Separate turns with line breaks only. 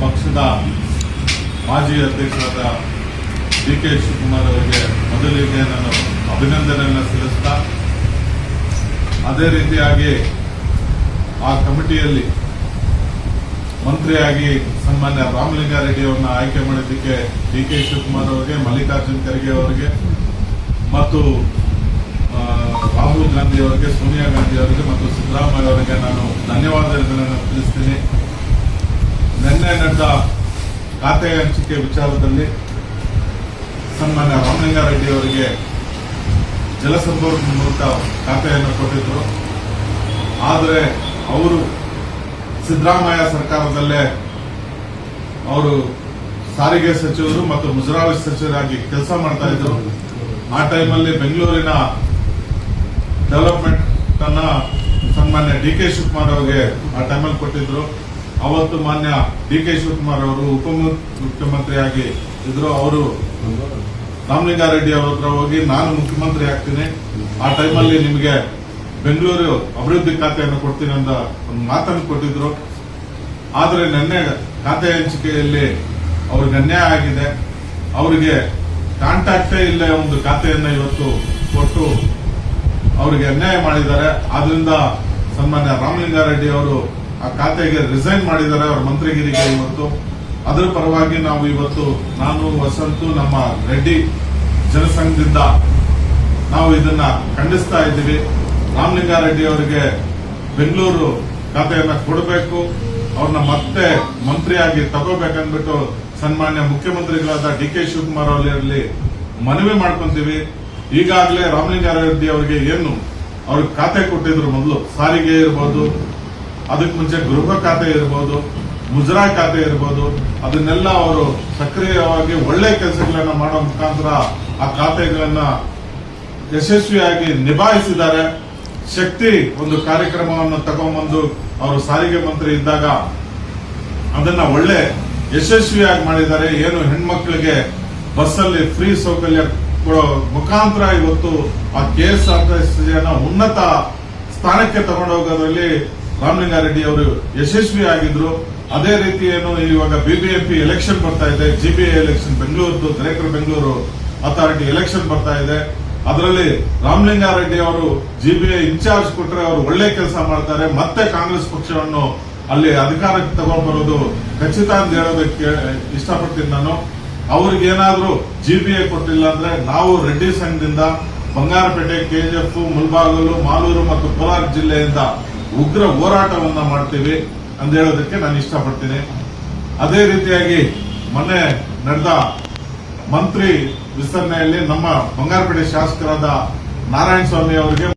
ಪಕ್ಷದ ಮಾಜಿ ಅಧ್ಯಕ್ಷರಾದ ಡಿ.ಕೆ. ಶಿವಕುಮಾರ್ ಅವರಿಗೆ ಮೊದಲಿಗೆ ನಾನು ಅಭಿನಂದನೆಯನ್ನು ಸಲ್ಲಿಸ್ತಾ, ಅದೇ ರೀತಿಯಾಗಿ ಆ ಕಮಿಟಿಯಲ್ಲಿ ಮಂತ್ರಿಯಾಗಿ ಸನ್ಮಾನ್ಯ ರಾಮಲಿಂಗಾರೆಡ್ಡಿ ಅವರನ್ನ ಆಯ್ಕೆ ಮಾಡಿದ್ದಕ್ಕೆ ಡಿ.ಕೆ. ಶಿವಕುಮಾರ್ ಅವರಿಗೆ, ಮಲ್ಲಿಕಾರ್ಜುನ್ ಖರ್ಗೆ ಅವರಿಗೆ ಮತ್ತು ರಾಹುಲ್ ಗಾಂಧಿ ಅವರಿಗೆ, ಸೋನಿಯಾ ಗಾಂಧಿ ಅವರಿಗೆ ಮತ್ತು ಸಿದ್ದರಾಮಯ್ಯ ಅವರಿಗೆ ನಾನು ಧನ್ಯವಾದಗಳನ್ನು ತಿಳಿಸ್ತೀನಿ. ನಿನ್ನೆ ನಡೆದ ಖಾತೆ ಹಂಚಿಕೆ ವಿಚಾರದಲ್ಲಿ ಸನ್ಮಾನ್ಯ ರಾಮಲಿಂಗಾರೆಡ್ಡಿ ಅವರಿಗೆ ಜಲಸಂಪನ್ಮೂಲ ಖಾತೆಯನ್ನು ಕೊಟ್ಟಿದ್ದರು. ಆದರೆ ಅವರು ಸಿದ್ದರಾಮಯ್ಯ ಸರ್ಕಾರದಲ್ಲೇ ಅವರು ಸಾರಿಗೆ ಸಚಿವರು ಮತ್ತು ಮುಜರಾಯಿ ಸಚಿವರಾಗಿ ಕೆಲಸ ಮಾಡ್ತಾ ಇದ್ರು. ಆ ಟೈಮಲ್ಲಿ ಬೆಂಗಳೂರಿನ ಡೆವಲಪ್ಮೆಂಟ್ ಅನ್ನ ಸನ್ಮಾನ್ಯ ಡಿ.ಕೆ. ಶಿವಕುಮಾರ್ ಅವರಿಗೆ ಆ ಟೈಮಲ್ಲಿ ಕೊಟ್ಟಿದ್ರು. ಅವತ್ತು ಮಾನ್ಯ ಡಿ.ಕೆ. ಶಿವಕುಮಾರ್ ಅವರು ಉಪಮುಖ್ಯಮಂತ್ರಿಯಾಗಿ ಇದ್ರು. ಅವರು ರಾಮಲಿಂಗಾರೆಡ್ಡಿ ಅವರ ಹತ್ರ ಹೋಗಿ ನಾನು ಮುಖ್ಯಮಂತ್ರಿ ಆಗ್ತೀನಿ, ಆ ಟೈಮಲ್ಲಿ ನಿಮಗೆ ಬೆಂಗಳೂರು ಅಭಿವೃದ್ಧಿ ಖಾತೆಯನ್ನು ಕೊಡ್ತೀನಿ ಅಂತ ಒಂದು ಮಾತನ್ನು ಕೊಟ್ಟಿದ್ರು. ಆದರೆ ನಿನ್ನೆ ಖಾತೆ ಹಂಚಿಕೆಯಲ್ಲಿ ಅವ್ರಿಗೆ ಅನ್ಯಾಯ ಆಗಿದೆ. ಅವರಿಗೆ ಕಾಂಟ್ಯಾಕ್ಟೇ ಇಲ್ಲ ಒಂದು ಖಾತೆಯನ್ನು ಇವತ್ತು ಕೊಟ್ಟು ಅವರಿಗೆ ಅನ್ಯಾಯ ಮಾಡಿದ್ದಾರೆ. ಆದ್ರಿಂದ ಸನ್ಮಾನ್ಯ ರಾಮಲಿಂಗಾರೆಡ್ಡಿ ಅವರು ಆ ಖಾತೆಗೆ ರಿಸೈನ್ ಮಾಡಿದ್ದಾರೆ, ಅವರ ಮಂತ್ರಿಗಿರಿಗೆ. ಇವತ್ತು ಅದರ ಪರವಾಗಿ ನಾವು ಇವತ್ತು ನಾನು, ವಸಂತು, ನಮ್ಮ ರೆಡ್ಡಿ ಜನಸಂಘದಿಂದ ನಾವು ಇದನ್ನ ಖಂಡಿಸ್ತಾ ಇದ್ದೀವಿ. ರಾಮಲಿಂಗಾರೆಡ್ಡಿ ಅವರಿಗೆ ಬೆಂಗಳೂರು ಖಾತೆಯನ್ನ ಕೊಡಬೇಕು, ಅವ್ರನ್ನ ಮತ್ತೆ ಮಂತ್ರಿಯಾಗಿ ತಗೋಬೇಕಂದ್ಬಿಟ್ಟು ಸನ್ಮಾನ್ಯ ಮುಖ್ಯಮಂತ್ರಿಗಳಾದ ಡಿ.ಕೆ. ಶಿವಕುಮಾರ್ ಅವರಲ್ಲಿ ಮನವಿ ಮಾಡ್ಕೊಂತೀವಿ. ಈಗಾಗಲೇ ರಾಮಲಿಂಗಾರೆಡ್ಡಿ ಅವರಿಗೆ ಏನು ಅವ್ರಿಗೆ ಖಾತೆ ಕೊಟ್ಟಿದ್ರು, ಮೊದಲು ಸಾರಿಗೆ ಇರ್ಬೋದು, ಅದಕ್ಕೆ ಮುಂಚೆ ಗೃಹ ಖಾತೆ ಇರ್ಬೋದು, ಮುಜರಾಯಿ ಖಾತೆ ಇರ್ಬೋದು, ಅದನ್ನೆಲ್ಲ ಅವರು ಸಕ್ರಿಯವಾಗಿ ಒಳ್ಳೆ ಕೆಲಸಗಳನ್ನ ಮಾಡೋ ಮುಖಾಂತರ ಆ ಖಾತೆಗಳನ್ನ ಯಶಸ್ವಿಯಾಗಿ ನಿಭಾಯಿಸಿದ್ದಾರೆ. ಶಕ್ತಿ ಒಂದು ಕಾರ್ಯಕ್ರಮವನ್ನು ತಗೊಂಡ್ಬಂದು ಅವರು ಸಾರಿಗೆ ಮಂತ್ರಿ ಇದ್ದಾಗ ಅದನ್ನ ಒಳ್ಳೆ ಯಶಸ್ವಿಯಾಗಿ ಮಾಡಿದ್ದಾರೆ. ಏನು ಹೆಣ್ಮಕ್ಳಿಗೆ ಬಸ್ಸಲ್ಲಿ ಫ್ರೀ ಸೌಕರ್ಯ ಕೊಡೋ ಮುಖಾಂತರ ಇವತ್ತು ಆ KSRTCನ ಉನ್ನತ ಸ್ಥಾನಕ್ಕೆ ತಗೊಂಡೋಗೋದ್ರಲ್ಲಿ ರಾಮಲಿಂಗಾರೆಡ್ಡಿ ಅವರು ಯಶಸ್ವಿಯಾಗಿದ್ರು. ಅದೇ ರೀತಿ ಏನು ಇವಾಗ BBMP ಎಲೆಕ್ಷನ್ ಬರ್ತಾ ಇದೆ, GBA election, Bengaluru greater Bengaluru authority election ಬರ್ತಾ ಇದೆ. ಅದರಲ್ಲಿ ರಾಮಲಿಂಗಾರೆಡ್ಡಿ ಅವರು GBA ಇನ್ಚಾರ್ಜ್ ಕೊಟ್ಟರೆ ಅವರು ಒಳ್ಳೆ ಕೆಲಸ ಮಾಡ್ತಾರೆ. ಮತ್ತೆ ಕಾಂಗ್ರೆಸ್ ಪಕ್ಷವನ್ನು ಅಲ್ಲಿ ಅಧಿಕಾರಕ್ಕೆ ತಗೊಂಡು ಬರೋದು ಖಚಿತ ಅಂತ ಹೇಳೋದಕ್ಕೆ ಇಷ್ಟಪಡ್ತೀನಿ ನಾನು. ಅವ್ರಿಗೆ ಏನಾದ್ರೂ GBA ಕೊಟ್ಟಿಲ್ಲ ಅಂದ್ರೆ ನಾವು ರೆಡ್ಡಿ ಸಂಘದಿಂದ ಬಂಗಾರಪೇಟೆ, KGF, ಮುಳಬಾಗಿಲು, ಮಾಲೂರು ಮತ್ತು ಕೋಲಾರ ಜಿಲ್ಲೆಯಿಂದ ಉಗ್ರ ಹೋರಾಟವನ್ನ ಮಾಡ್ತೀವಿ ಅಂತ ಹೇಳೋದಕ್ಕೆ ನಾನು ಇಷ್ಟಪಡ್ತೀನಿ. ಅದೇ ರೀತಿಯಾಗಿ ಮೊನ್ನೆ ನಡೆದ ಮಂತ್ರಿ ವಿಸ್ತರಣೆಯಲ್ಲಿ ನಮ್ಮ ಬಂಗಾರಪೇಟೆ ಶಾಸಕರಾದ ನಾರಾಯಣ ಸ್ವಾಮಿ ಅವರಿಗೆ